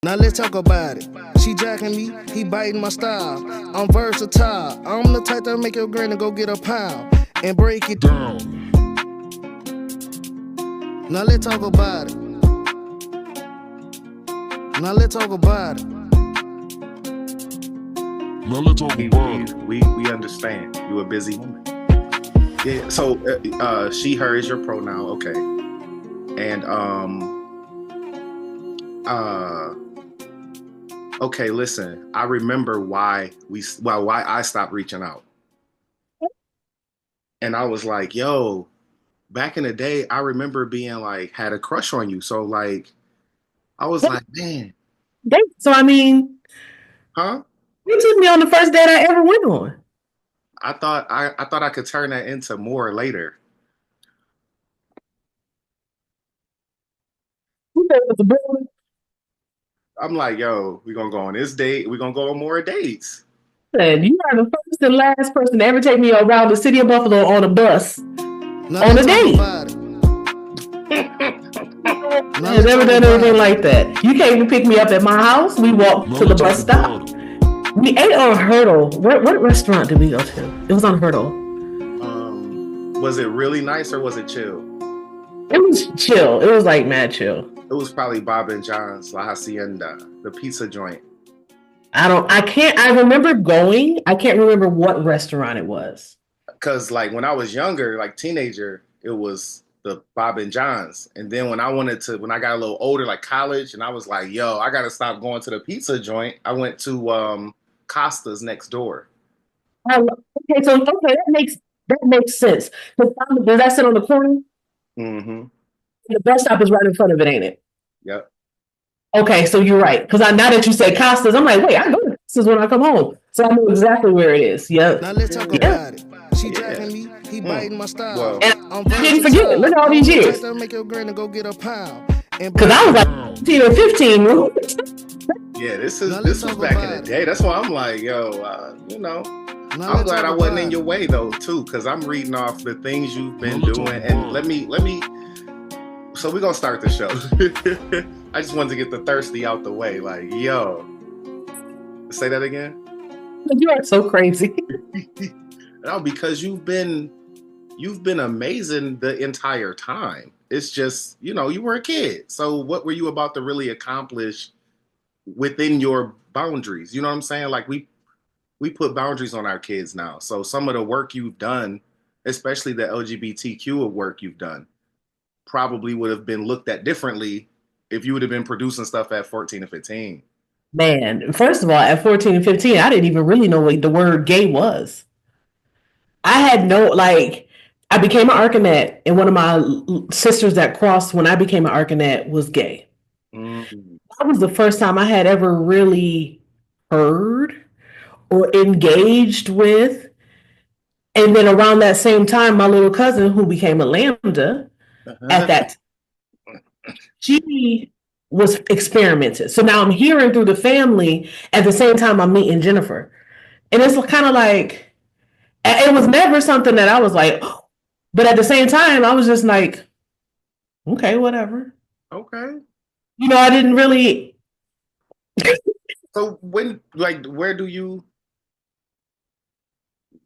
Now let's talk about it. She jacking me, he biting my style. I'm versatile. I'm the type that make your granny go get a pound and break it down. Now let's talk about it. Now let's talk about it. Now let's talk about it. We understand. You a busy woman. Yeah. So she, her is your pronoun. Okay. And okay. Listen, I remember why I stopped reaching out. And I was like, yo, back in the day, I remember being like, had a crush on you. So like, I was like, man, So I mean, huh? you took me on the first date I ever went on. I thought I could turn that into more later. You said it was a building. I'm like, yo, we're gonna go on this date. We're gonna go on more dates. And you are the first and last person to ever take me around the city of Buffalo on a bus Now on a let's talk date. about it. Now I've let's never talk done about anything it. like that. You came to pick me up at my house. We walked to the bus stop. We ate on Hurdle. What restaurant did we go to? It was on Hurdle. Was it really nice or was it chill? It was chill. It was like mad chill. It was probably Bob and John's La Hacienda, the pizza joint. I remember going. I can't remember what restaurant it was. Cause like when I was younger, like teenager, it was the Bob and John's. And then when I got a little older, like college, and I was like, yo, I gotta stop going to the pizza joint. I went to Costa's next door. Okay, so that makes sense. Does that sit on the corner? Mm-hmm. The bus stop is right in front of it, ain't it? Yep. Okay, so you're right. Because now that you say Costas, I'm like, wait, I go to Costas when I come home. So I know exactly where it is. Yep. Now let's talk about it. She jacking me, he biting my style. Well, And I'm I didn't forget. Look at all these years. That make your granny go get a pound. Because I was like 15 or 15. yeah, this Now was let's talk back in about the day. That's why I'm like, yo, Now I'm let's glad talk I wasn't about in it. your way though, too, because I'm reading off the things you've been doing. And let me. So we're gonna start the show. I just wanted to get the thirsty out the way. Like, yo, say that again. You are so crazy. No, because you've been amazing the entire time. It's just, you were a kid. So what were you about to really accomplish within your boundaries? You know what I'm saying? Like we put boundaries on our kids now. So some of the work you've done, especially the LGBTQ work you've done, probably would have been looked at differently if you would have been producing stuff at 14 or 15. Man, first of all, at 14 and 15, I didn't even really know what the word gay was. I had I became an Arcanet, and one of my sisters that crossed when I became an Arcanet was gay. Mm. That was the first time I had ever really heard or engaged with. And then around that same time, my little cousin, who became a Lambda at that time, she was experimented. So now I'm hearing through the family at the same time I'm meeting Jennifer. And it's kind of like, it was never something that I was like, oh. But at the same time, I was just like, okay, whatever. Okay. I didn't really. So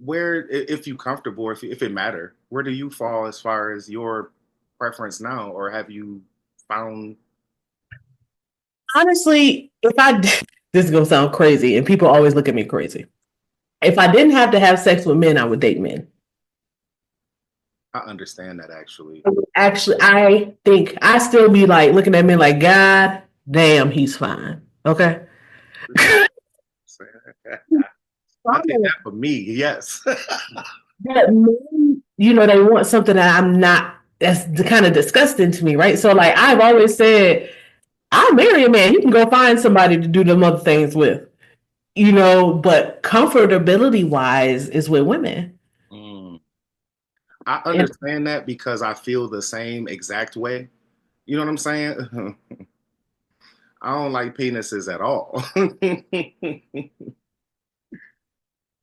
if you comfortable, if it matter, where do you fall as far as your preference now, or have you found? Honestly, this is going to sound crazy, and people always look at me crazy. If I didn't have to have sex with men, I would date men. I understand that actually. Actually, I think I still be like looking at men like, God damn, he's fine. Okay. I think that for me, yes. That men, they want something that I'm not. That's kind of disgusting to me, right? So, like, I've always said, I'll marry a man. You can go find somebody to do them other things with, but comfortability wise is with women. I understand that because I feel the same exact way. You know what I'm saying? I don't like penises at all.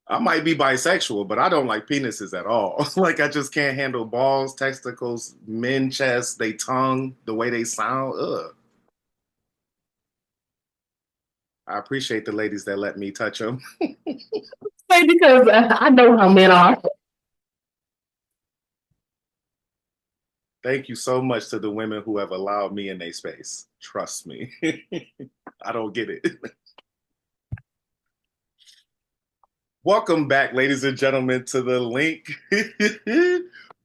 I might be bisexual, but I don't like penises at all. Like I just can't handle balls, testicles, men chests, they tongue, the way they sound. Ugh. I appreciate the ladies that let me touch them. Because I know how men are. Thank you so much to the women who have allowed me in their space. Trust me. I don't get it. Welcome back, ladies and gentlemen, to the link.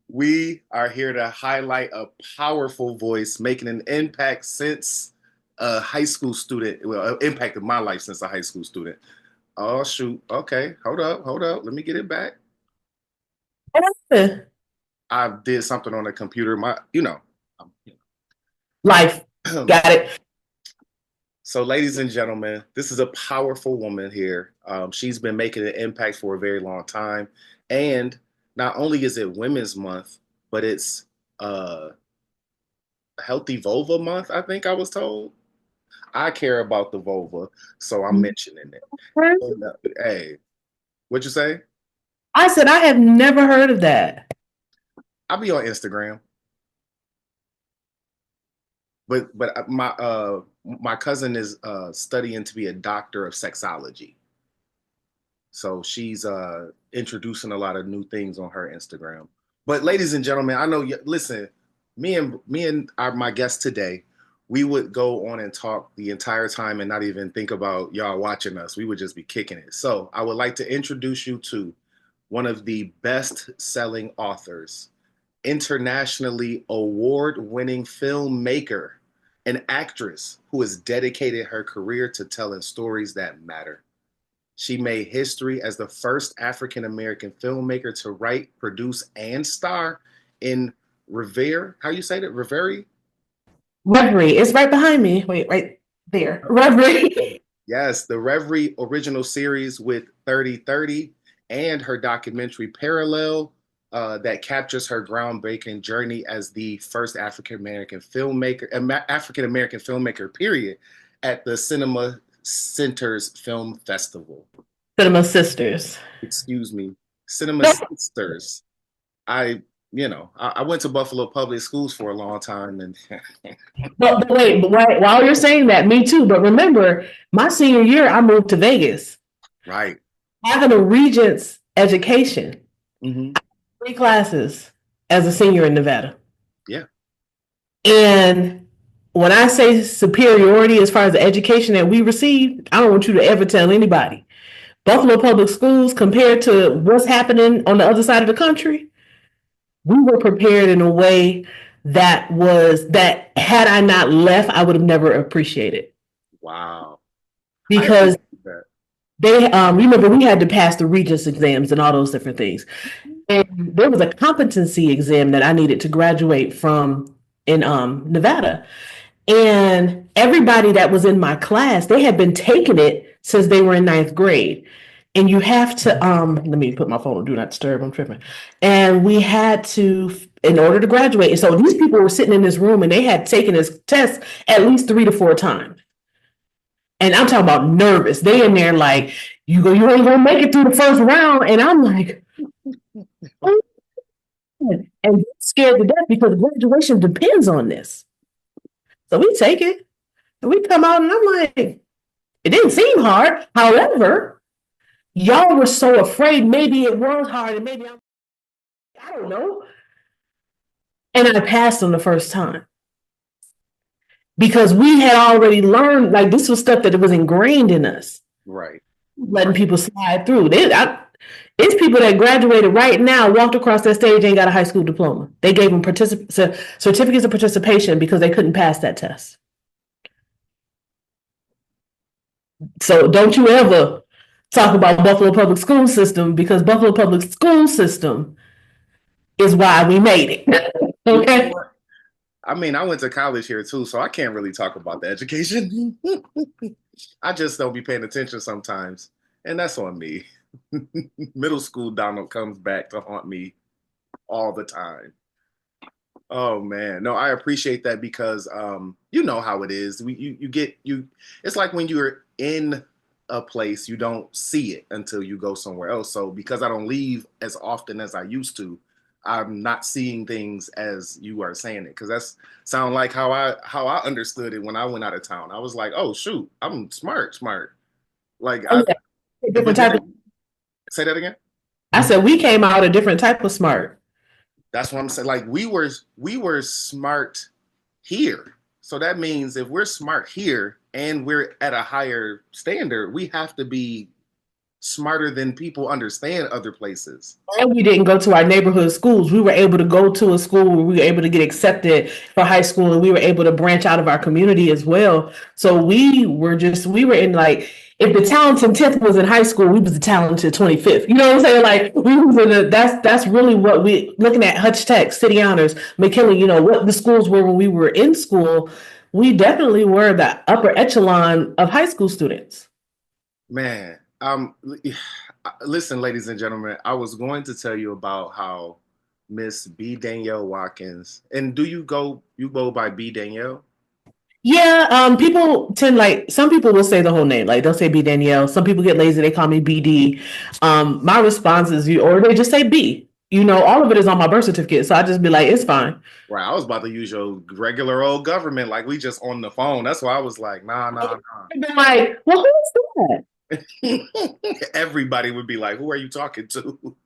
We are here to highlight a powerful voice making an impact since a high school student. Well, impacted my life since a high school student. Oh, shoot. Okay. Hold up. Let me get it back. I did something on the computer. Life. Got it. So, ladies and gentlemen, this is a powerful woman here. She's been making an impact for a very long time. And not only is it Women's Month, but it's Healthy Vulva Month, I think I was told. I care about the vulva, so I'm mentioning it. And, hey, what'd you say? I said I have never heard of that. I'll be on Instagram. But my cousin is studying to be a doctor of sexology. So she's introducing a lot of new things on her Instagram. But ladies and gentlemen, I know listen, me and my guest today, we would go on and talk the entire time and not even think about y'all watching us. We would just be kicking it. So I would like to introduce you to one of the best-selling authors, internationally award-winning filmmaker, an actress who has dedicated her career to telling stories that matter. She made history as the first African-American filmmaker to write, produce, and star in Revere. How you say that? Reverie? Reverie. It's right behind me. Wait, right there. Reverie. Yes, the Reverie original series with 3030 and her documentary Parallel that captures her groundbreaking journey as the first African-American filmmaker, period, at the Cinema Centers Film Festival. Cinema Sisters. Excuse me. Cinema Sisters. I went to Buffalo Public Schools for a long time. And but wait, while you're saying that, me too. But remember, my senior year, I moved to Vegas. Right. Having a Regents education. Mm-hmm. 3 classes as a senior in Nevada. Yeah. And when I say superiority as far as the education that we received, I don't want you to ever tell anybody. Buffalo Public Schools, compared to what's happening on the other side of the country, we were prepared in a way that had I not left, I would have never appreciated. Wow. Because they remember we had to pass the Regents exams and all those different things. And there was a competency exam that I needed to graduate from in Nevada. And everybody that was in my class, they had been taking it since they were in 9th grade. And you have to, let me put my phone on Do Not Disturb, I'm tripping. And we had to, in order to graduate. And so these people were sitting in this room and they had taken this test at least 3 to 4 times. And I'm talking about nervous. They in there like, you ain't gonna make it through the first round. And I'm like, oh. And scared to death because graduation depends on this. So we take it and we come out and I'm like, it didn't seem hard. However, y'all were so afraid maybe it was hard and maybe I don't know. And I passed them the first time. Because we had already learned, like this was stuff that was ingrained in us. Right. Letting people slide through. It's people that graduated right now, walked across that stage, ain't got a high school diploma. They gave them certificates of participation because they couldn't pass that test. So don't you ever talk about Buffalo Public School System, because Buffalo Public School System is why we made it. Okay. I mean, I went to college here too, so I can't really talk about the education. I just don't be paying attention sometimes, and that's on me. Middle school Donald comes back to haunt me all the time. Oh man, no, I appreciate that because you know how it is. It's like when you're in a place, you don't see it until you go somewhere else. So because I don't leave as often as I used to, I'm not seeing things as you are saying it, because that's sound like how I understood it when I went out of town. I was like, oh shoot, I'm smart. Like Oh, yeah. but Different type of, then say that again. I said we came out a different type of smart. That's what I'm saying. Like we were smart here. So that means if we're smart here and we're at a higher standard, we have to be smarter than people understand other places. And we didn't go to our neighborhood schools. We were able to go to a school where we were able to get accepted for high school, and we were able to branch out of our community as well. So we were in like, if the talented 10th was in high school, we was the talented 25th. You know what I'm saying? Like we was in that's really what we looking at Hutch Tech, City Honors, McKinley, what the schools were when we were in school. We definitely were the upper echelon of high school students. Man, listen, ladies and gentlemen, I was going to tell you about how Miss B Danielle Watkins, and do you go by B Danielle? Yeah, people tend like some people will say the whole name, like they'll say B Danielle. Some people get lazy, they call me BD. My response is or they just say B. All of it is on my birth certificate, so I just be like, it's fine. Right, I was about to use your regular old government, like we just on the phone. That's why I was like, nah, nah, I've been like, well, who's that? nah. Everybody would be like, who are you talking to?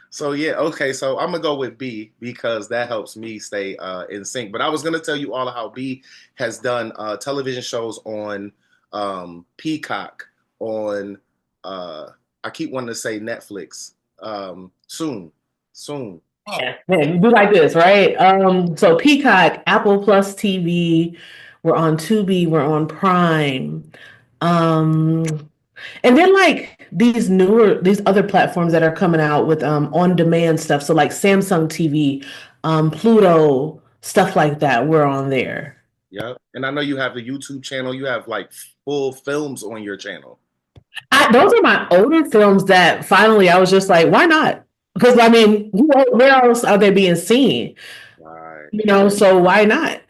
So yeah, okay. So I'm gonna go with B because that helps me stay in sync. But I was gonna tell you all how B has done television shows on Peacock, on I keep wanting to say Netflix. Soon. Yeah, man, you do like this, right? So Peacock, Apple Plus TV, we're on Tubi, we're on Prime. Um, And then like these other platforms that are coming out with on-demand stuff. So like Samsung TV, Pluto, stuff like that, we're on there. Yeah, and I know you have the YouTube channel. You have like full films on your channel. Those are my older films that finally I was just like, why not? Because I mean, where else are they being seen? Right. So why not?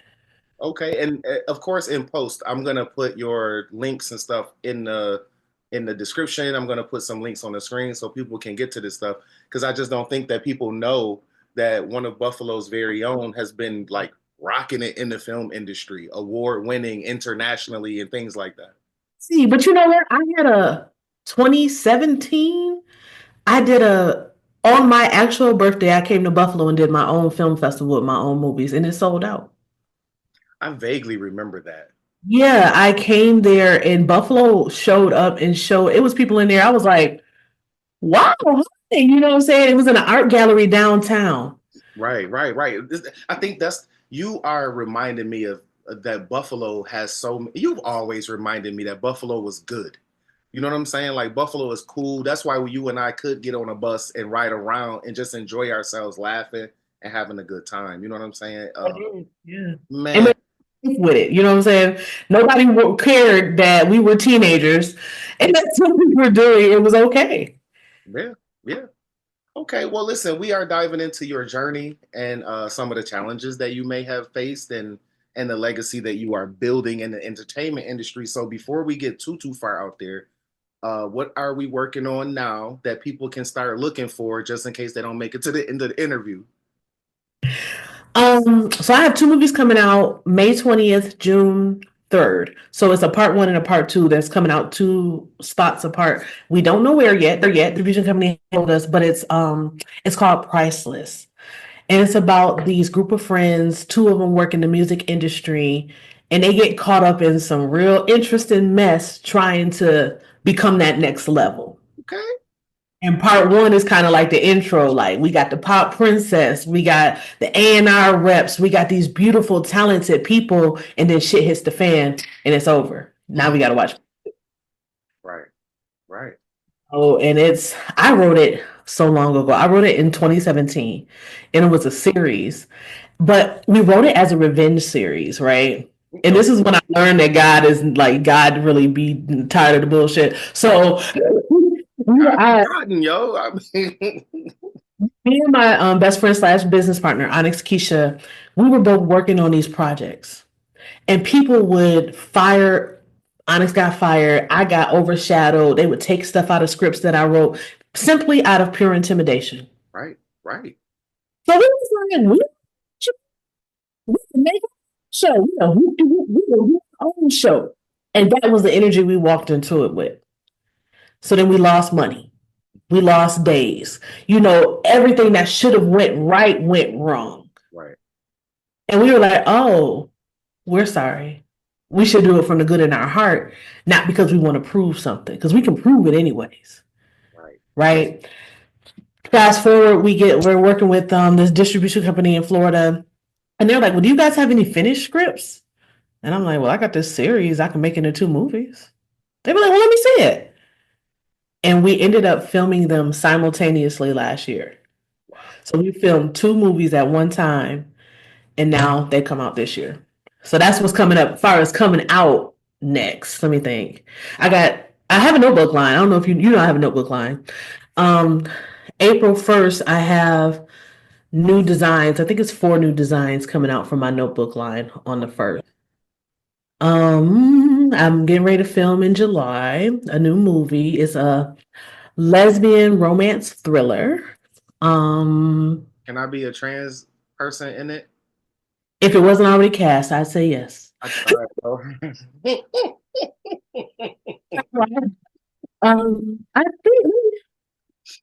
Okay, and of course in post, I'm gonna put your links and stuff in the description. I'm gonna put some links on the screen so people can get to this stuff because I just don't think that people know that one of Buffalo's very own has been like rocking it in the film industry, award winning internationally and things like that. See, but you know what? I had a 2017. I did a on my actual birthday, I came to Buffalo and did my own film festival with my own movies, and it sold out. I vaguely remember that. Yeah, I came there and Buffalo showed up and showed it was people in there. I was like, wow, hi. You know what I'm saying? It was in an art gallery downtown. Right. I think that's you are reminding me of that Buffalo has so. You've always reminded me that Buffalo was good. You know what I'm saying? Like Buffalo is cool. That's why you and I could get on a bus and ride around and just enjoy ourselves, laughing and having a good time. You know what I'm saying? Yeah. And Man, with it, you know what I'm saying? Nobody cared that we were teenagers and that's what we were doing. It was okay. yeah, yeah. Okay, well, listen, we are diving into your journey and some of the challenges that you may have faced and the legacy that you are building in the entertainment industry. So before we get too far out there, what are we working on now that people can start looking for just in case they don't make it to the end of the interview? So I have two movies coming out May 20th, June 3rd. So it's a part one and a part two that's coming out two spots apart. We don't know where yet. They're yet. The division company told us, but it's called Priceless. And it's about these group of friends, two of them work in the music industry, and they get caught up in some real interesting mess trying to become that next level. Okay. And part one is kind of like the intro, like we got the pop princess, we got the A&R reps, we got these beautiful, talented people, and then shit hits the fan and it's over. Now we got to watch. Right, right. Oh, and I wrote it so long ago. I wrote it in 2017 and it was a series, but we wrote it as a revenge series, right? And this is when I learned that God really be tired of the bullshit. So I've I, gotten yo. I mean, me and my best friend slash business partner, Onyx Keisha, we were both working on these projects. And people would fire, Onyx got fired, I got overshadowed. They would take stuff out of scripts that I wrote simply out of pure intimidation. right. So we was like, we can make a show. We will do our own show. And that was the energy we walked into it with. So then we lost money. We lost days. Everything that should have went right went wrong. Right. And we were like, oh, we're sorry. We should do it from the good in our heart, not because we want to prove something, because we can prove it anyways. Right. Right. Fast forward, we're working with this distribution company in Florida, and they're like, well, do you guys have any finished scripts? And I'm like, well, I got this series I can make into 2 movies. They were like, well, let me see it. And we ended up filming them simultaneously last year. So we filmed 2 movies at one time, and now they come out this year. So that's what's coming up as far as coming out next. Let me think. I have a notebook line. I don't know if you know I have a notebook line. April 1st, I have new designs. I think it's 4 new designs coming out from my notebook line on the 1st. I'm getting ready to film in July a new movie. It's a lesbian romance thriller. Can I be a trans person in it? If it wasn't already cast, I'd say yes. I tried, though. I think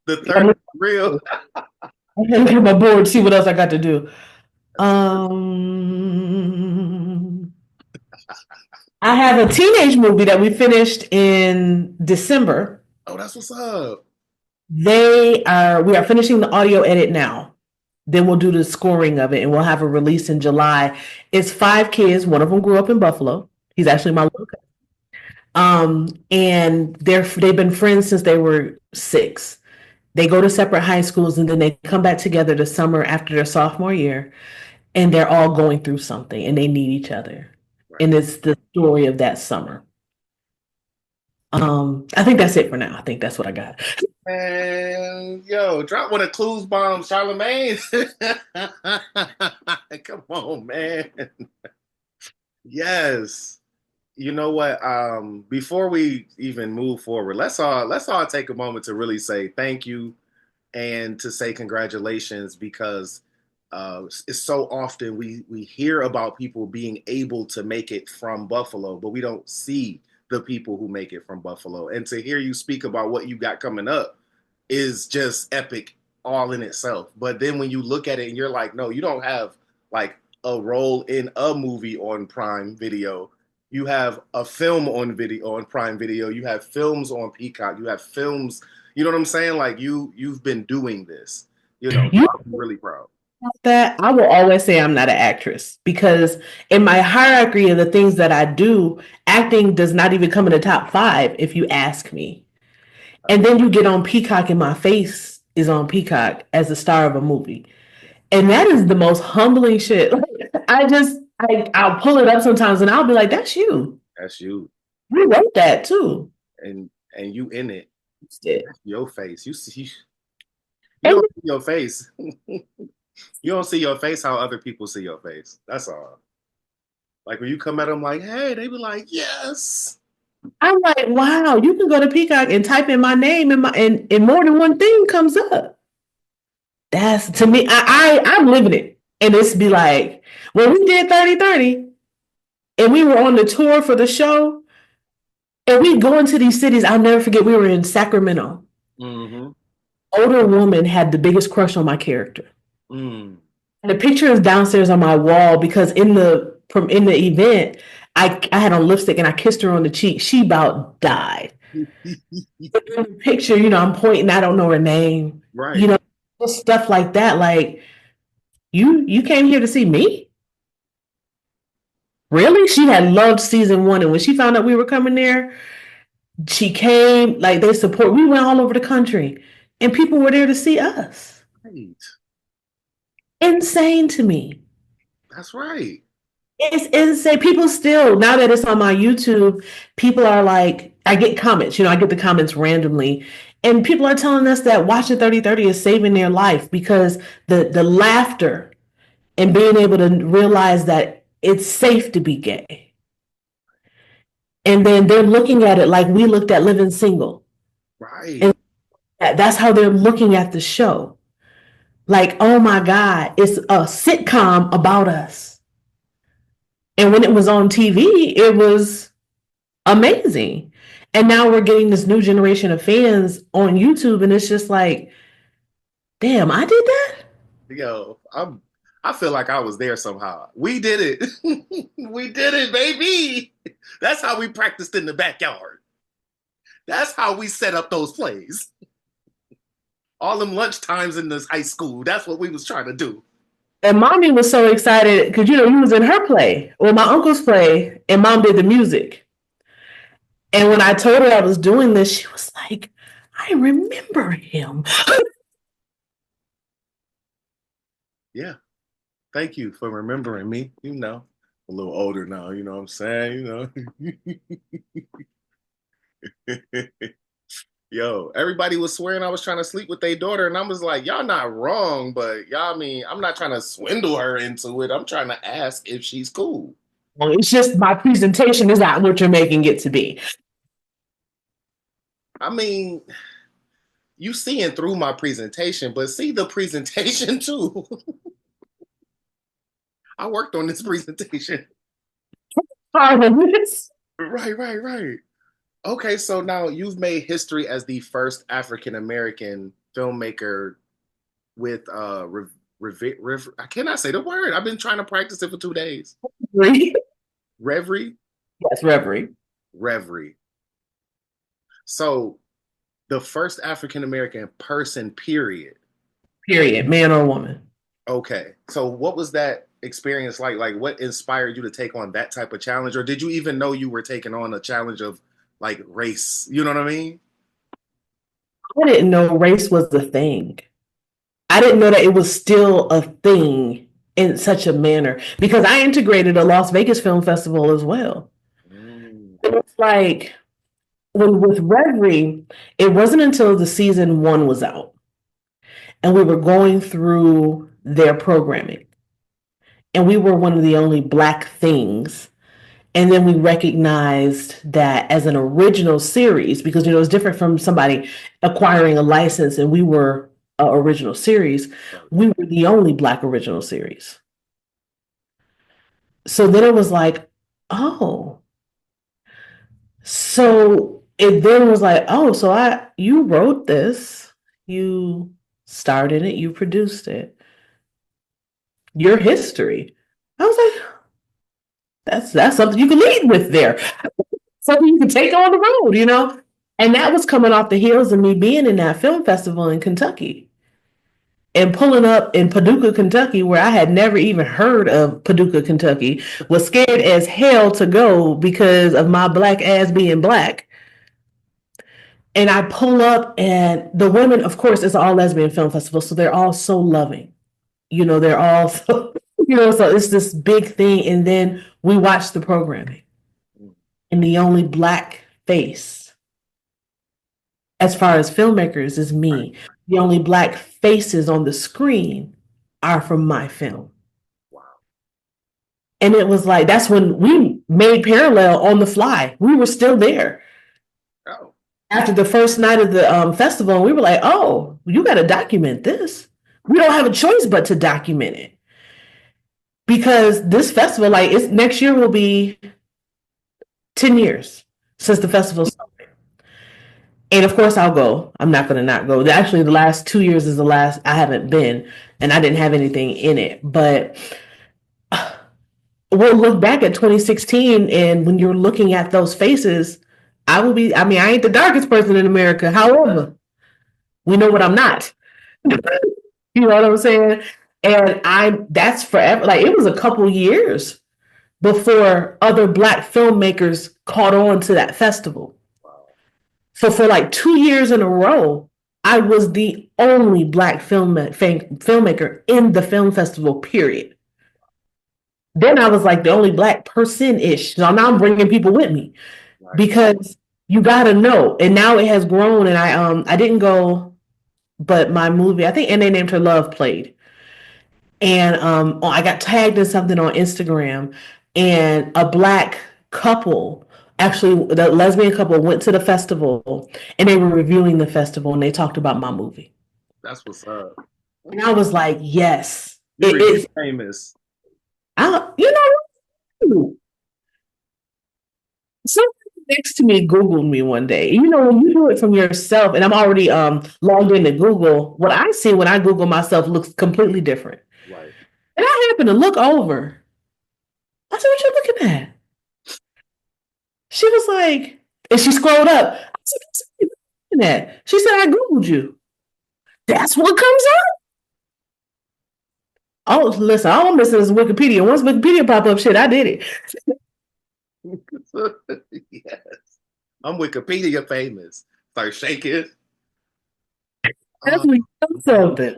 The third is real. I'm gonna get my board, see what else I got to do. I have a teenage movie that we finished in December. Oh, that's what's up. We are finishing the audio edit now. Then we'll do the scoring of it, and we'll have a release in July. It's 5 kids. One of them grew up in Buffalo. He's actually my little cousin. And they've been friends since they were 6. They go to separate high schools, and then they come back together the summer after their sophomore year, and they're all going through something, and they need each other. Right. And it's the story of that summer. I think that's it for now. I think that's what I got. And drop one of Clues bombs, Charlemagne. Come on, man. Yes. You know what? Before we even move forward, let's all take a moment to really say thank you and to say congratulations, because it's so often we hear about people being able to make it from Buffalo, but we don't see the people who make it from Buffalo. And to hear you speak about what you got coming up is just epic all in itself. But then when you look at it and you're like, no, you don't have like a role in a movie on Prime Video. You have a film on Prime Video. You have films on Peacock. You have films. You know what I'm saying? Like you've been doing this. I'm really proud. That I will always say I'm not an actress, because in my hierarchy of the things that I do, acting does not even come in the top 5 if you ask me. And then you get on Peacock and my face is on Peacock as the star of a movie. And that is the most humbling shit. I'll pull it up sometimes and I'll be like, that's you. That's you. You wrote that too. And you in it. Yeah. Your face. You don't see your face. You don't see your face how other people see your face. That's all. Like when you come at them like, hey, they be like, yes. I'm like, wow, you can go to Peacock and type in my name and more than one thing comes up. That's, to me, I'm living it. And it's be like, when we did 30/30 and we were on the tour for the show and we go into these cities, I'll never forget, we were in Sacramento. Mm-hmm. Older woman had the biggest crush on my character. Mm. And the picture is downstairs on my wall because in the event, I had on lipstick and I kissed her on the cheek. She about died. In the picture, I'm pointing, I don't know her name. Right. Just stuff like that. Like, you came here to see me? Really? She had loved season 1. And when she found out we were coming there, she came, like we went all over the country and people were there to see us. Right. Insane to me. That's right. It's insane. People still, now that it's on my YouTube, people are like, I get comments, I get the comments randomly. And people are telling us that watching 30/30 is saving their life because the laughter and being able to realize that it's safe to be gay. And then they're looking at it like we looked at Living Single. Right. And that's how they're looking at the show. Like, oh my God, it's a sitcom about us. And when it was on TV, it was amazing. And now we're getting this new generation of fans on YouTube, and it's just like, damn, I did that? Yo, I feel like I was there somehow. We did it. We did it, baby. That's how we practiced in the backyard. That's how we set up those plays. All them lunch times in this high school. That's what we was trying to do. And mommy was so excited because, you know, he was in her play, or my uncle's play, and mom did the music. And when I told her I was doing this, she was like, I remember him. Yeah. Thank you for remembering me. You know, a little older now, you know what I'm saying? You know. Yo, everybody was swearing I was trying to sleep with their daughter, and I was like, y'all not wrong, but y'all, I mean, I'm not trying to swindle her into it. I'm trying to ask if she's cool. Well, it's just my presentation is not what you're making it to be. I mean, you seeing through my presentation, but see the presentation too. I worked on this presentation. Right. Okay, so now you've made history as the first African American filmmaker with I cannot say the word. I've been trying to practice it for 2 days. Reverie? Yes, Reverie. Reverie. So the first African American person, period. Period, man or woman. Okay. So what was that experience like? Like what inspired you to take on that type of challenge? Or did you even know you were taking on a challenge of like race? You know what I mean? I didn't know race was the thing. I didn't know that it was still a thing in such a manner, because I integrated a Las Vegas Film Festival as well. It's like, with Reverie, it wasn't until the season 1 was out and we were going through their programming, and we were one of the only Black things. And then we recognized that as an original series, because, you know, it's different from somebody acquiring a license, and we were an original series. We were the only Black original series. So then it was like, oh. So it then was like, oh, so you wrote this, you starred in it, you produced it. Your history. I was like, that's something you can lead with there. Something you can take on the road, you know? And that was coming off the heels of me being in that film festival in Kentucky and pulling up in Paducah, Kentucky, where I had never even heard of Paducah, Kentucky, was scared as hell to go because of my Black ass being Black. And I pull up, and the women, of course, it's an all lesbian film festival, so they're all so loving. You know, they're all so, you know, so it's this big thing. And then we watch the programming, and the only Black face, as far as filmmakers, is me. The only Black faces on the screen are from my film. Wow. And it was like, that's when we made Parallel on the fly. We were still there. Oh. After the first night of the festival, we were like, oh, you got to document this. We don't have a choice but to document it. Because this festival, like, next year will be 10 years since the festival started. And of course I'll go. I'm not going to not go. Actually, the last 2 years is the last I haven't been, and I didn't have anything in it. But we'll look back at 2016, and when you're looking at those faces, I ain't the darkest person in America. However, we know what I'm not. You know what I'm saying? And that's forever. Like, it was a couple years before other Black filmmakers caught on to that festival. So for like 2 years in a row, I was the only Black filmmaker in the film festival, period. Then I was like the only Black person-ish. So now I'm bringing people with me, because you got to know. And now it has grown, and I didn't go, but my movie, I think And They Named Her Love, played. And I got tagged in something on Instagram, and a Black couple, actually the lesbian couple, went to the festival, and they were reviewing the festival, and they talked about my movie. That's what's up. And I was like, yes. You're famous. You know, next to me Googled me one day. You know, when you do it from yourself, and I'm already logged into Google, what I see when I Google myself looks completely different. Right. And I happened to look over. I said, "What you looking at?" She was like, and she scrolled up. I said, "What you looking at?" She said, "I Googled you." That's what comes up. Oh, listen, all I'm missing is Wikipedia. Once Wikipedia pop up, shit, I did it. Yes. I'm Wikipedia famous. Start shaking. That's Uh, me something.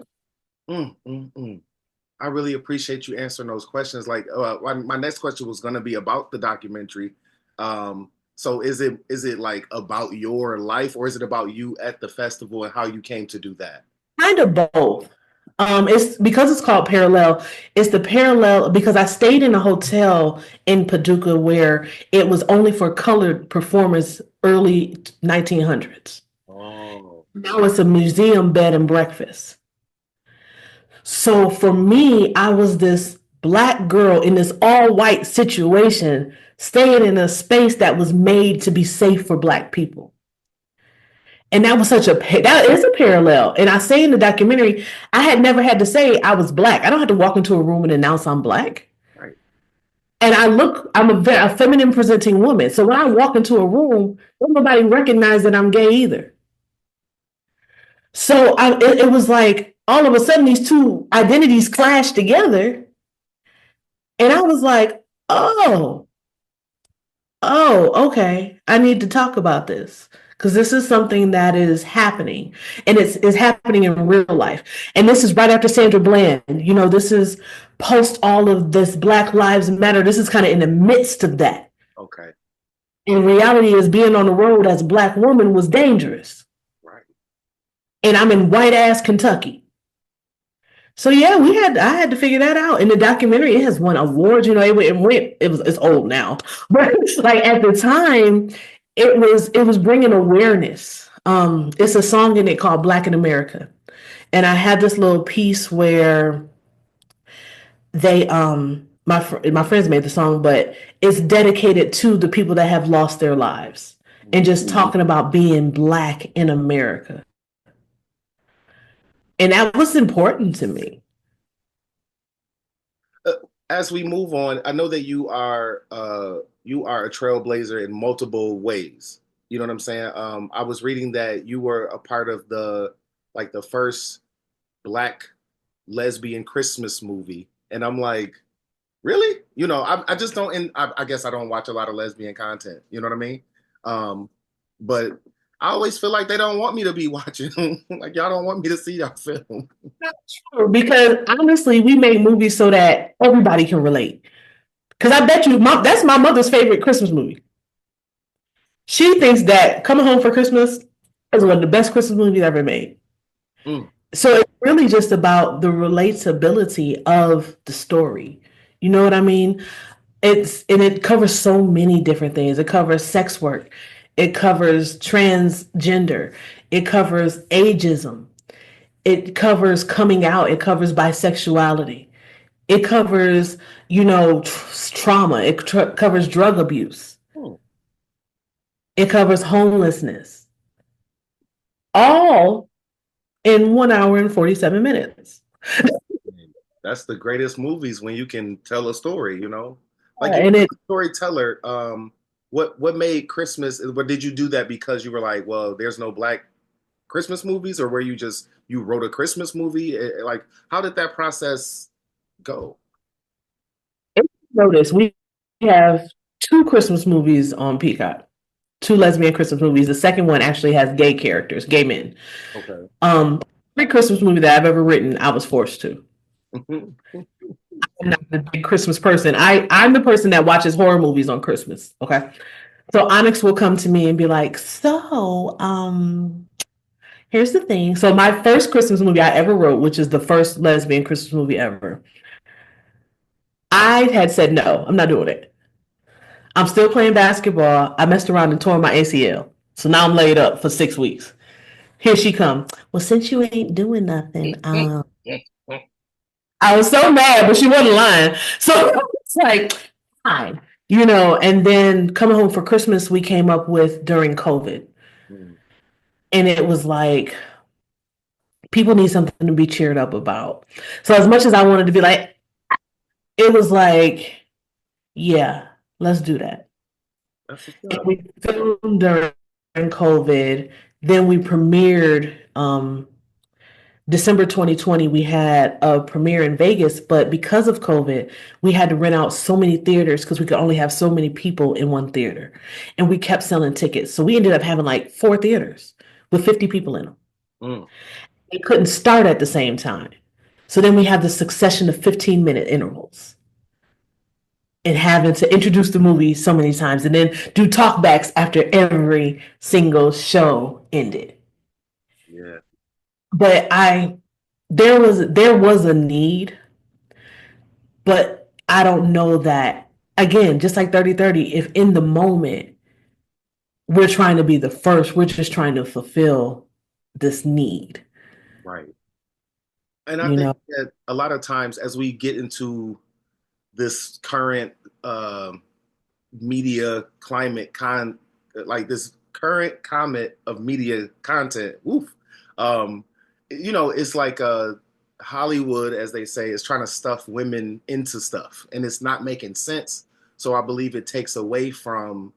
I really appreciate you answering those questions. Like, my next question was going to be about the documentary. So is it like about your life, or is it about you at the festival and how you came to do that? Kind of both. It's because it's called Parallel. It's the parallel because I stayed in a hotel in Paducah where it was only for colored performers early 1900s. Oh, Now it's a museum bed and breakfast. So for me, I was this black girl in this all white situation, staying in a space that was made to be safe for black people. And that was that is a parallel. And I say in the documentary, I had never had to say I was black. I don't have to walk into a room and announce I'm black. right. And I'm a feminine presenting woman. So when I walk into a room, nobody recognize that I'm gay either. So it was like all of a sudden these two identities clashed together. And I was like, okay. I need to talk about this because this is something that is happening, and it's happening in real life. And this is right after Sandra Bland. You know, this is post all of this Black Lives Matter. This is kind of in the midst of that. Okay. And reality is being on the road as a Black woman was dangerous. Right. And I'm in white ass Kentucky. So yeah, I had to figure that out. In the documentary, it has won awards. You know, it's old now, but like at the time, it was bringing awareness. It's a song in it called "Black in America," and I had this little piece where they my friends made the song, but it's dedicated to the people that have lost their lives and just talking about being Black in America. And that was important to me. As we move on, I know that you are a trailblazer in multiple ways. You know what I'm saying? I was reading that you were a part of the first Black lesbian Christmas movie, and I'm like, really? You know, I just don't. And I guess I don't watch a lot of lesbian content. You know what I mean? But I always feel like they don't want me to be watching. Like y'all don't want me to see your film. Not true, because honestly, we make movies so that everybody can relate. Because I bet you, that's my mother's favorite Christmas movie. She thinks that Coming Home for Christmas is one of the best Christmas movies ever made. So it's really just about the relatability of the story. You know what I mean? It covers so many different things. It covers sex work. It covers transgender. It covers ageism. It covers coming out. It covers bisexuality. It covers, trauma. It covers drug abuse. It covers homelessness. All in 1 hour and 47 minutes. That's the greatest movies when you can tell a story, you know? Like And you're a storyteller. What made Christmas, but did you do that because you were like, well, there's no Black Christmas movies, or were you wrote a Christmas movie? Like, how did that process go? Notice we have 2 Christmas movies on Peacock, 2 lesbian Christmas movies. The second one actually has gay characters, gay men. Okay. Every Christmas movie that I've ever written, I was forced to. I'm not a big Christmas person. I'm the person that watches horror movies on Christmas. Okay. So Onyx will come to me and be like, so here's the thing. So my first Christmas movie I ever wrote, which is the first lesbian Christmas movie ever, I had said, no, I'm not doing it. I'm still playing basketball. I messed around and tore my ACL. So now I'm laid up for 6 weeks. Here she come. Well, since you ain't doing nothing, I was so mad, but she wasn't lying. So it's like, fine. And then Coming Home for Christmas, we came up with during COVID. Mm. And it was like, people need something to be cheered up about. So as much as I wanted to be like, it was like, yeah, let's do that. That's what's And up. we filmed during COVID. Then we premiered December 2020. We had a premiere in Vegas, but because of COVID, we had to rent out so many theaters because we could only have so many people in one theater. And we kept selling tickets. So we ended up having like 4 theaters with 50 people in them. Mm. They couldn't start at the same time. So then we have the succession of 15-minute intervals and having to introduce the movie so many times and then do talkbacks after every single show ended. Yeah. But there was a need, but I don't know that, again, just like 30/30, if in the moment we're trying to be the first, we're just trying to fulfill this need, Right. And I you think know. that a lot of times as we get into this current media climate like this current climate of media content, woof, um, it's like Hollywood, as they say, is trying to stuff women into stuff and it's not making sense. So I believe it takes away from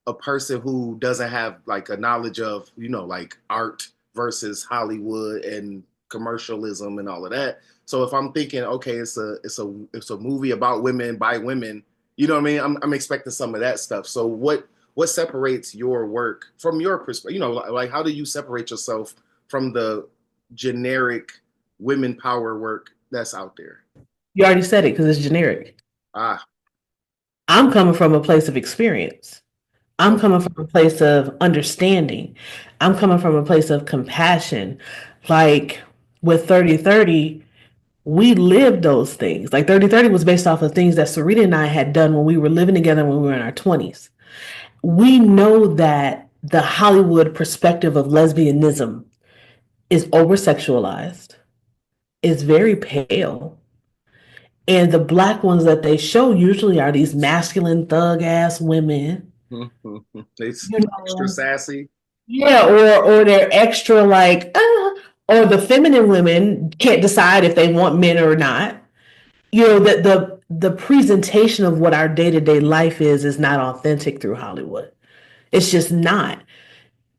a person who doesn't have like a knowledge of, like art versus Hollywood and commercialism and all of that. So if I'm thinking, okay, it's a movie about women by women, you know what I mean? I'm expecting some of that stuff. So what separates your work from your perspective? Like how do you separate yourself from the generic women power work that's out there? You already said it because it's generic. Ah, I'm coming from a place of experience. I'm okay. coming from a place of understanding. I'm coming from a place of compassion. Like with 30/30, we lived those things. Like 30/30 was based off of things that Sarita and I had done when we were living together when we were in our 20s. We know that the Hollywood perspective of lesbianism is over sexualized, is very pale. And the black ones that they show usually are these masculine thug ass women. It's You extra know, sassy. yeah, or they're extra like, or the feminine women can't decide if they want men or not. The presentation of what our day-to-day life is not authentic through Hollywood. It's just not,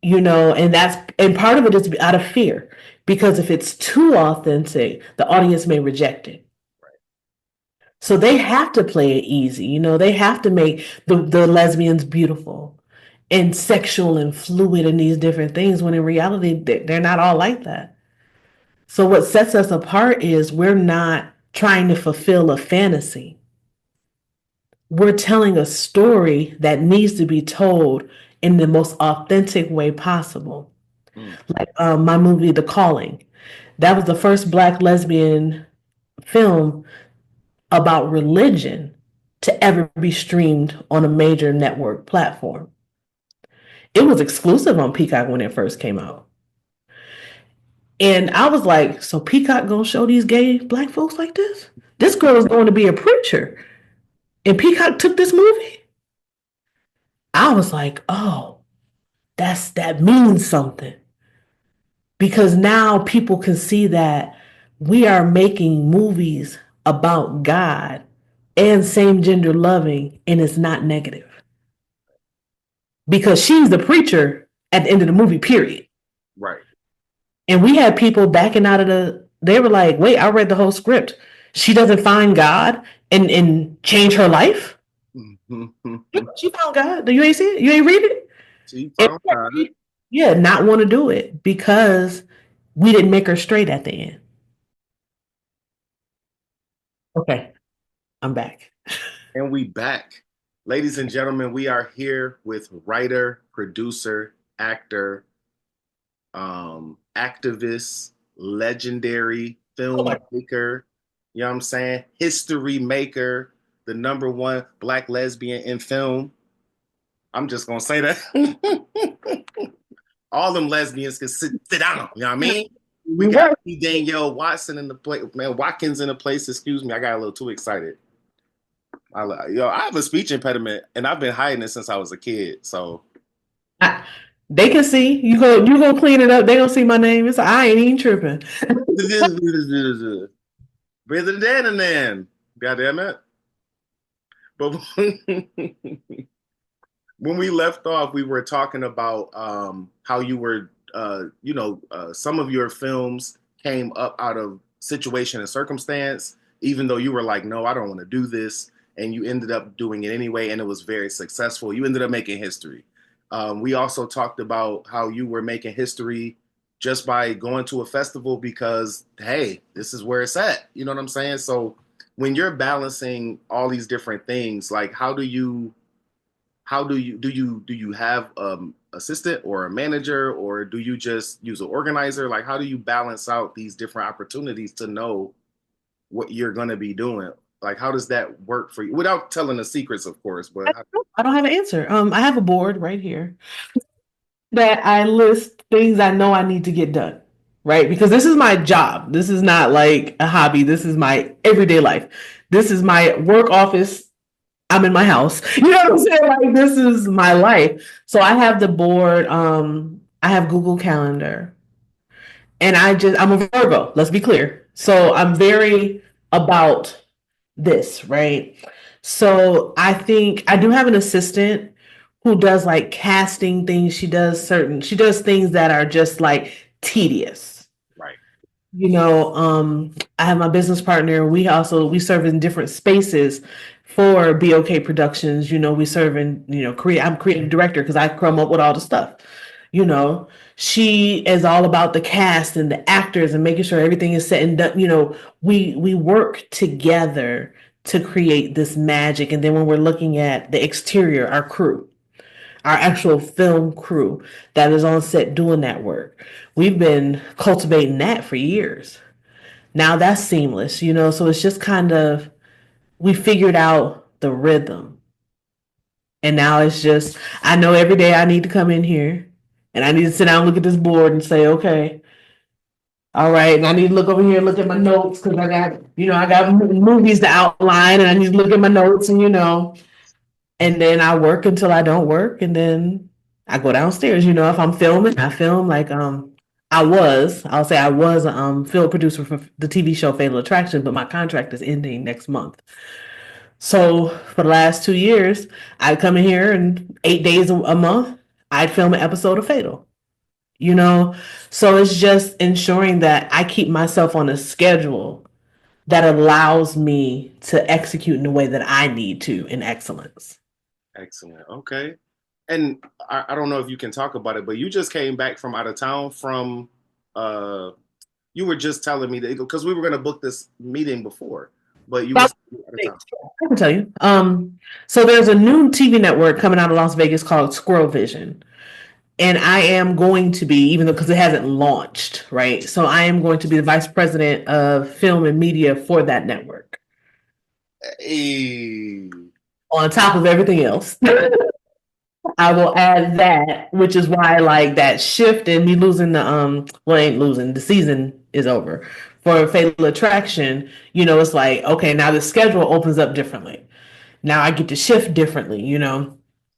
and part of it is out of fear because if it's too authentic, the audience may reject it. So they have to play it easy, they have to make the lesbians beautiful and sexual and fluid and these different things when in reality they're not all like that. So what sets us apart is we're not trying to fulfill a fantasy. We're telling a story that needs to be told in the most authentic way possible. Mm. Like my movie, The Calling. That was the first Black lesbian film about religion to ever be streamed on a major network platform. It was exclusive on Peacock when it first came out. And I was like, so Peacock gonna show these gay black folks like this? This girl is going to be a preacher. And Peacock took this movie. I was like, oh, that means something. Because now people can see that we are making movies about God and same gender loving, and it's not negative. Because she's the preacher at the end of the movie, period. Right. And we had people backing out of they were like, wait, I read the whole script. She doesn't find God and change her life. She found God. You ain't see it? You ain't read it? She found God. Yeah, not want to do it because we didn't make her straight at the end. Okay, I'm back. And we back. Ladies and gentlemen, we are here with writer, producer, actor, activist, legendary filmmaker, you know what I'm saying? History maker, the number one Black lesbian in film. I'm just gonna say that. All them lesbians can sit down, you know what I mean? We got Danielle Watson in the place, man, Watkins in the place, excuse me, I got a little too excited. I have a speech impediment, and I've been hiding it since I was a kid. So I, they can see you go clean it up. They don't see my name. It's I ain't even tripping. Brother Dan and then, goddamn it. But when we left off, we were talking about how you were, some of your films came up out of situation and circumstance, even though you were like, no, I don't want to do this. And you ended up doing it anyway, and it was very successful. You ended up making history. We also talked about how you were making history just by going to a festival because, hey, this is where it's at. You know what I'm saying? So when you're balancing all these different things, like do you have assistant or a manager, or do you just use an organizer? Like, how do you balance out these different opportunities to know what you're going to be doing? Like, how does that work for you without telling the secrets, of course? But I don't have an answer. I have a board right here that I list things I know I need to get done. Right? Because this is my job. This is not like a hobby. This is my everyday life. This is my work office. I'm in my house. You know what I'm saying? Like this is my life. So I have the board. I have Google Calendar, and I'm a Virgo. Let's be clear. So I'm very about this, right? So I think I do have an assistant who does like casting things. She does things that are just like tedious. right, I have my business partner. We serve in different spaces for BOK Productions. We serve in, I'm creative director because I come up with all the stuff. You know, she is all about the cast and the actors and making sure everything is set and done. We work together to create this magic. And then when we're looking at the exterior, our actual film crew that is on set doing that work. We've been cultivating that for years. Now that's seamless, so it's just kind of, we figured out the rhythm. And now it's just, I know every day I need to come in here and I need to sit down and look at this board and say, okay, all right. And I need to look over here and look at my notes because I got movies to outline and I need to look at my notes and then I work until I don't work, and then I go downstairs. If I'm filming, I film like I'll say I was a film producer for the TV show Fatal Attraction, but my contract is ending next month. So for the last 2 years, I'd come in here and 8 days a month, I'd film an episode of Fatal. So it's just ensuring that I keep myself on a schedule that allows me to execute in the way that I need to in excellence. excellent. Okay, and I don't know if you can talk about it, but you just came back from out of town from. You were just telling me that because we were going to book this meeting before, but you were out of town. I can tell you. So there's a new TV network coming out of Las Vegas called Squirrel Vision. And I am going to be, even though because it hasn't launched, right? So I am going to be the vice president of film and media for that network. Hey. On top of everything else. I will add that, which is why like that shift and me losing ain't losing, the season is over. For Fatal Attraction, it's like, okay, now the schedule opens up differently. Now I get to shift differently.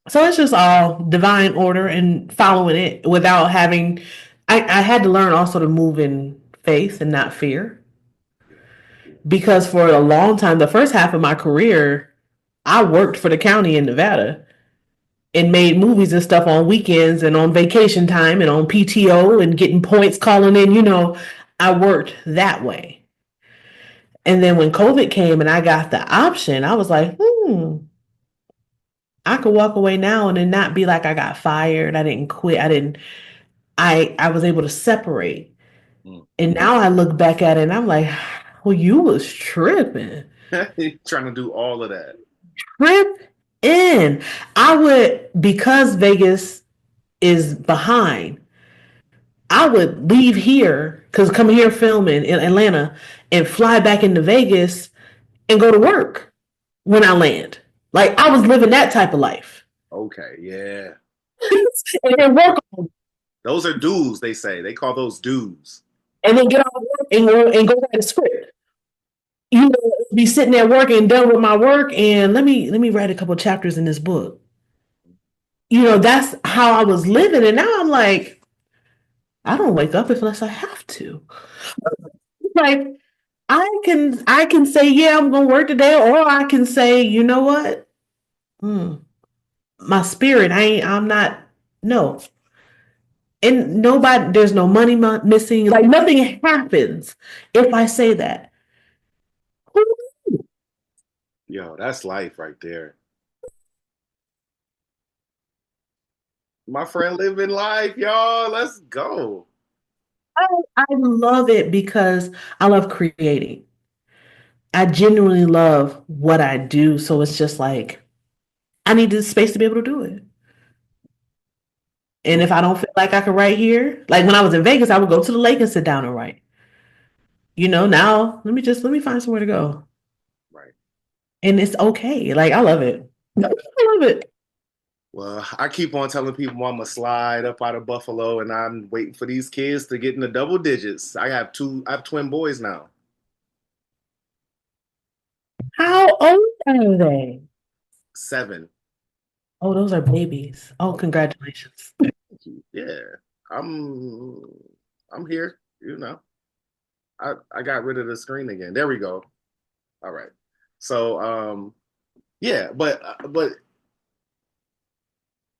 So it's just all divine order and following it without having, I had to learn also to move in faith and not fear. Because for a long time, the first half of my career, I worked for the county in Nevada and made movies and stuff on weekends and on vacation time and on PTO and getting points calling in, I worked that way. And then when COVID came and I got the option, I was like, I could walk away now and then not be like I got fired. I didn't quit. I was able to separate. And now I look back at it and I'm like, well, you was tripping. Trying to do all of that. Trip in. Because Vegas is behind, I would leave here, because come here filming in Atlanta and fly back into Vegas and go to work when I land. Like I was living that type of life. Okay, yeah. And then work on. Those are dues, they say. They call those dues. And then get off work and go write a script. be sitting there working, done with my work, and let me write a couple chapters in this book. That's how I was living, and now I'm like, I don't wake up unless I have to. Like I can say, yeah, I'm gonna work today, or I can say, you know what? Hmm, my spirit, I'm not, no. And nobody, there's no money missing. Like nothing happens if I say that. Yo, that's life right there. My friend living life, y'all. Let's go. I love it because I love creating. I genuinely love what I do. So it's just like, I need this space to be able to do it. And if I don't feel like I can write here, like when I was in Vegas, I would go to the lake and sit down and write. Now let me find somewhere to go. Right. And it's okay. Like I love it. I love it. Well, I keep on telling people I'm gonna slide up out of Buffalo, and I'm waiting for these kids to get in the double digits. I have twin boys now. How old are they? 7. Oh, those are babies. Oh, congratulations. Yeah, I'm I'm here. I got rid of the screen again. There we go. All right. So yeah, but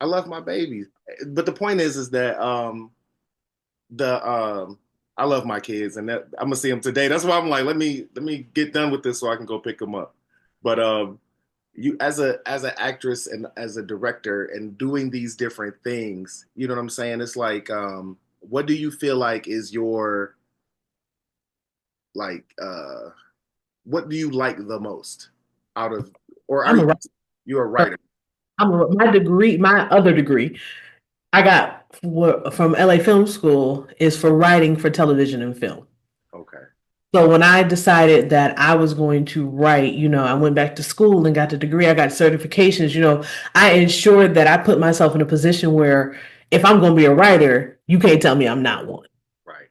I love my babies. But the point is that the I love my kids, and that I'm gonna see them today. That's why I'm like, let me get done with this so I can go pick them up. But you as an actress and as a director and doing these different things, you know what I'm saying? It's like, what do you feel like is your like what do you like the most out of, or are I'm a you a writer. writer? My degree, my other degree, I got from LA Film School is for writing for television and film. Okay. So when I decided that I was going to write, I went back to school and got the degree. I got certifications. I ensured that I put myself in a position where if I'm going to be a writer, you can't tell me I'm not one. Right.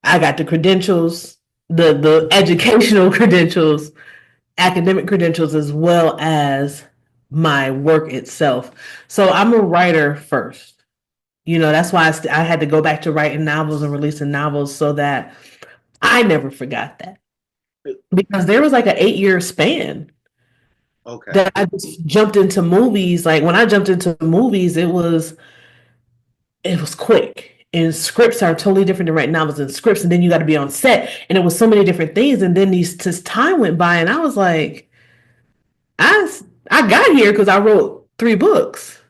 I got the credentials, the educational credentials, academic credentials, as well as my work itself. So I'm a writer first. That's why I had to go back to writing novels and releasing novels so that I never forgot that. Because there was like an 8-year span Okay. that I just jumped into movies. Like when I jumped into movies, it was quick. And scripts are totally different than writing novels and scripts. And then you got to be on set. And it was so many different things. And then this time went by and I was like, I I got here because I wrote 3 books.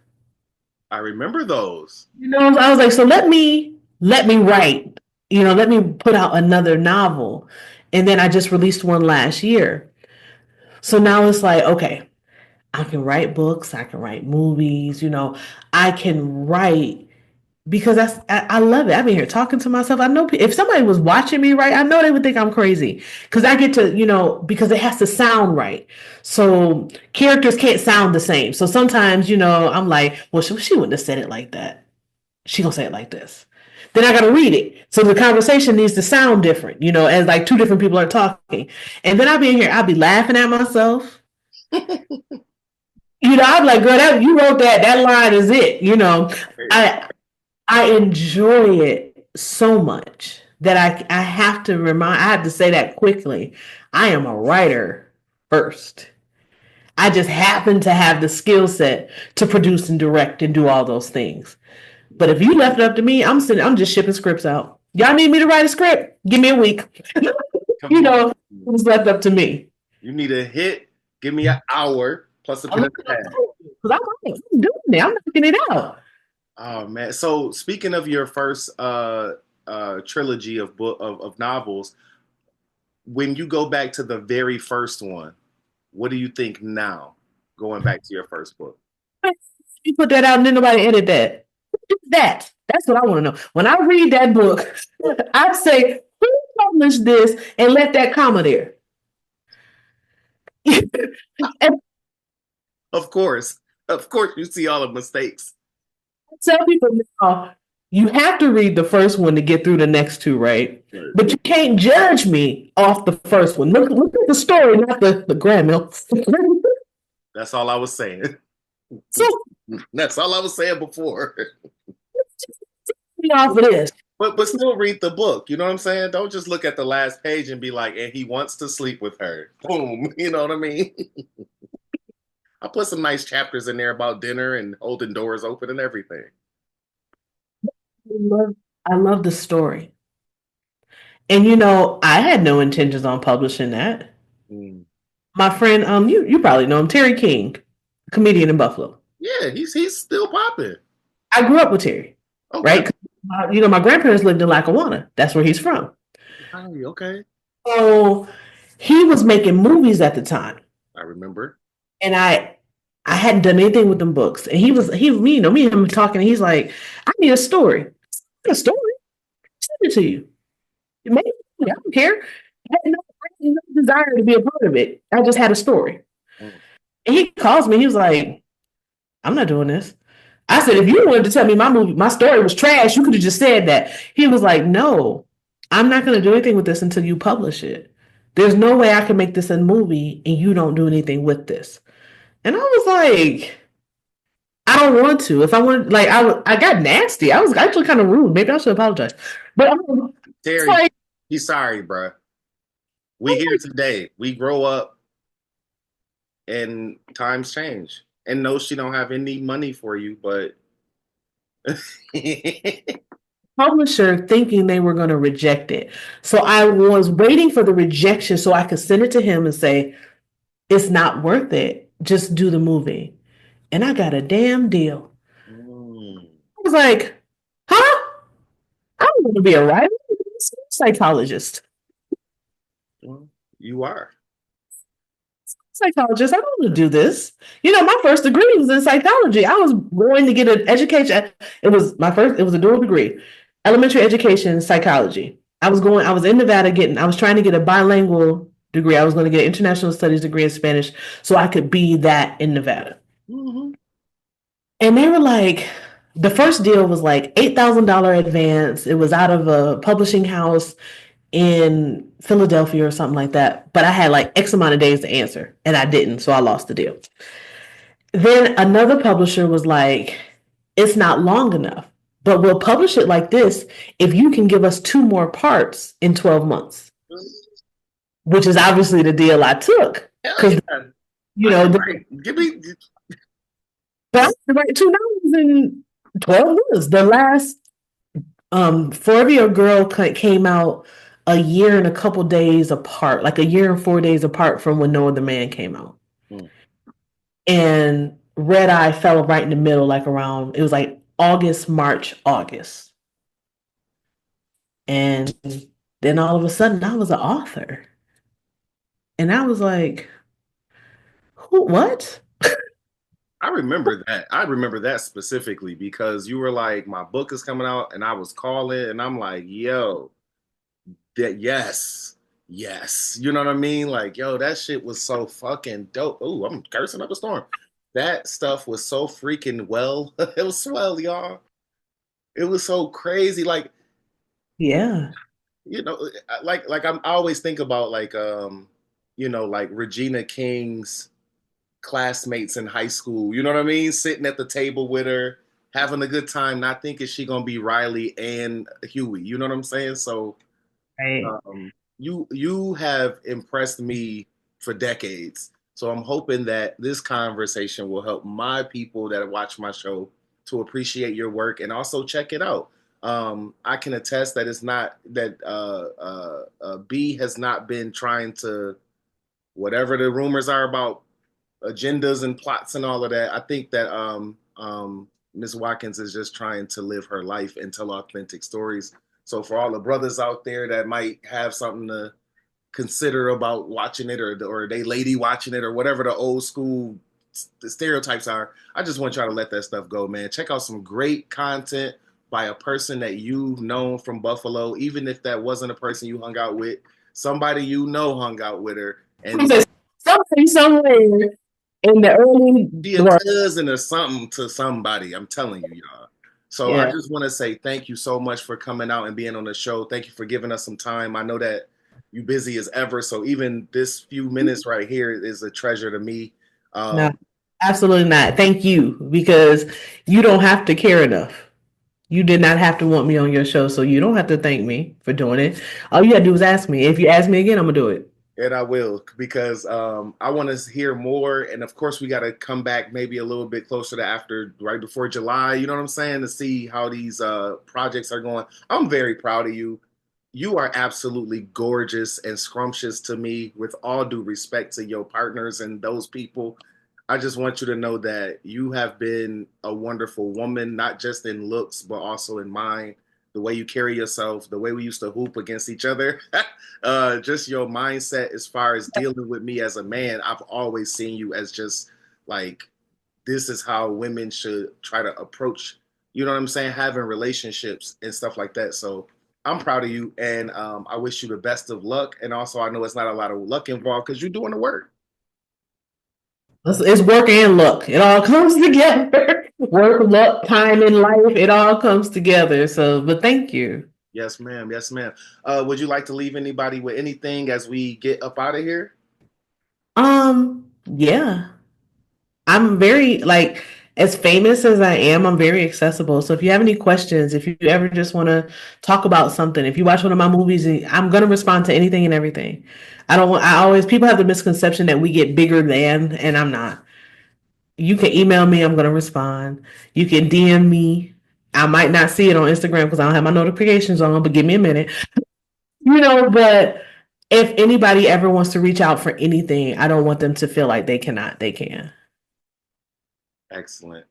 I remember those. I was like, so let me write. Let me put out another novel. And then I just released one last year. So now it's like, okay, I can write books, I can write movies, I can write because I love it. I've been here talking to myself. I know if somebody was watching me write, I know they would think I'm crazy because I get to, because it has to sound right. So characters can't sound the same. So sometimes, I'm like, well, she wouldn't have said it like that. She gonna say it like this. Then I gotta read it. So the conversation needs to sound different, as like 2 different people are talking. And then I'll be in here, I'll be laughing at myself. I'm like, girl, you wrote that. That line is it. I enjoy it so much that I have to I have to say that quickly. I am a writer first. I just happen to have the skill set to produce and direct and do all those things. But if you left it up to me, I'm just shipping scripts out. Y'all need me to write a script? Give me a week. It's left up to me. You need a hit, give me an hour plus a pen and a pad. Because I'm doing it. I'm knocking it out. Oh man. So speaking of your first trilogy of novels, when you go back to the very first one, what do you think now? Going back to your first book. You put that out and then nobody edit that. That's what I want to know. When I read that book, I say, who published this and let that comma there? And Of course, you see all the mistakes. I tell people now, You have to read the first one to get through the next two, right? But you can't judge me off the first one. Look at the story, not the grammar. That's all I was saying. So That's all I was saying before. me off of this. But still read the book. You know what I'm saying? Don't just look at the last page and be like, and he wants to sleep with her. Boom. You know what I mean? I put some nice chapters in there about dinner and holding doors open and everything. I love the story. And you know, I had no intentions on publishing that. Mm. My friend, you probably know him, Terry King, comedian in Buffalo. Yeah, he's still popping. I grew up with Terry, Okay. right? You know, my grandparents lived in Lackawanna. That's where he's from. Okay. So he was making movies at the time. I remember. And I hadn't done anything with them books. And me and him talking, and he's like, I need a story. A story? Send it to you. Maybe, I don't care. I had no desire to be a part of it. I just had a story. Mm. And he calls me, he was like, I'm not doing this. I said, if you wanted to tell me my story was trash, you could have just said that. He was like, no, I'm not going to do anything with this until you publish it. There's no way I can make this a movie and you don't do anything with this. And I was like, I don't want to. If I wanted, like, I got nasty. I was actually kind of rude. Maybe I should apologize. But Terry, like, he's sorry, bro. We here today. We grow up, and times change. And no, she don't have any money for you, but publisher thinking they were going to reject it. So I was waiting for the rejection so I could send it to him and say, it's not worth it. Just do the movie. And I got a damn deal. I was like, huh? I don't want to be a writer. I'm a psychologist. Well, you are. Psychologist. I don't want to do this. You know, my first degree was in psychology. I was going to get an education. It was a dual degree, elementary education, psychology. I was in Nevada I was trying to get a bilingual degree. I was going to get an international studies degree in Spanish so I could be that in Nevada. Mm-hmm. And they were like, the first deal was like $8,000 advance. It was out of a publishing house in Philadelphia or something like that. But I had like X amount of days to answer and I didn't. So I lost the deal. Then another publisher was like, it's not long enough, but we'll publish it like this if you can give us 2 more parts in 12 months, which is obviously the deal I took. Because, you know, but I write 2 novels in 12 months. The last Forever Your Girl came out a year and a couple days apart, like a year and 4 days apart from when No Other Man came out. And Red Eye fell right in the middle, like around, it was like August, March, August. And then all of a sudden I was an author. And I was like, what? I remember that. I remember that specifically because you were like, my book is coming out, and I was calling, and I'm like, yo, yes. You know what I mean? Like, yo, that shit was so fucking dope. Oh, I'm cursing up a storm. That stuff was so freaking well. It was swell, y'all. It was so crazy. Like, yeah. You know, like I always think about like, you know, like Regina King's classmates in high school, you know what I mean? Sitting at the table with her, having a good time, not thinking she gonna be Riley and Huey, you know what I'm saying? So right. You have impressed me for decades. So I'm hoping that this conversation will help my people that watch my show to appreciate your work and also check it out. I can attest that it's not that B has not been trying to, whatever the rumors are about agendas and plots and all of that. I think that Ms. Watkins is just trying to live her life and tell authentic stories. So for all the brothers out there that might have something to consider about watching it, or they lady watching it, or whatever the old school stereotypes are, I just want y'all to let that stuff go, man. Check out some great content by a person that you've known from Buffalo, even if that wasn't a person you hung out with, somebody you know hung out with her. And somebody somewhere in the early be a cousin or something to somebody. I'm telling you, y'all. So I Yeah. just want to say thank you so much for coming out and being on the show. Thank you for giving us some time. I know that you're busy as ever, so even this few minutes right here is a treasure to me. No, Um, absolutely not. Thank you, because you don't have to care enough. You did not have to want me on your show, so you don't have to thank me for doing it. All you gotta do is ask me. If you ask me again, I'm gonna do it. And I will, because I want to hear more. And of course, we got to come back maybe a little bit closer to after, right before July. You know what I'm saying? To see how these projects are going. I'm very proud of you. You are absolutely gorgeous and scrumptious to me. With all due respect to your partners and those people, I just want you to know that you have been a wonderful woman, not just in looks, but also in mind. The way you carry yourself, the way we used to hoop against each other. Just your mindset as far as dealing with me as a man. I've always seen you as just like, this is how women should try to approach, you know what I'm saying, having relationships and stuff like that. So I'm proud of you, and I wish you the best of luck. And also, I know it's not a lot of luck involved because you're doing the work. It's work and luck. It all comes together. Work, luck, time in life, it all comes together. So, but thank you. Yes, ma'am. Yes, ma'am. Would you like to leave anybody with anything as we get up out of here? Yeah. I'm very like as famous as I am, I'm very accessible. So if you have any questions, if you ever just want to talk about something, if you watch one of my movies, I'm gonna respond to anything and everything. I always people have the misconception that we get bigger than, and I'm not. You can email me, I'm gonna respond. You can DM me. I might not see it on Instagram because I don't have my notifications on, but give me a minute. But if anybody ever wants to reach out for anything, I don't want them to feel like they cannot, they can. Excellent.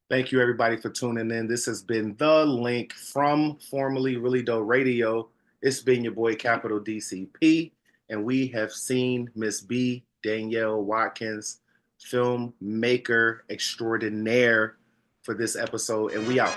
Thank you, everybody, for tuning in. This has been The Link from formerly Really Dope Radio. It's been your boy, Capital DCP, and we have seen Miss B, Danielle Watkins, filmmaker extraordinaire, for this episode, and we out.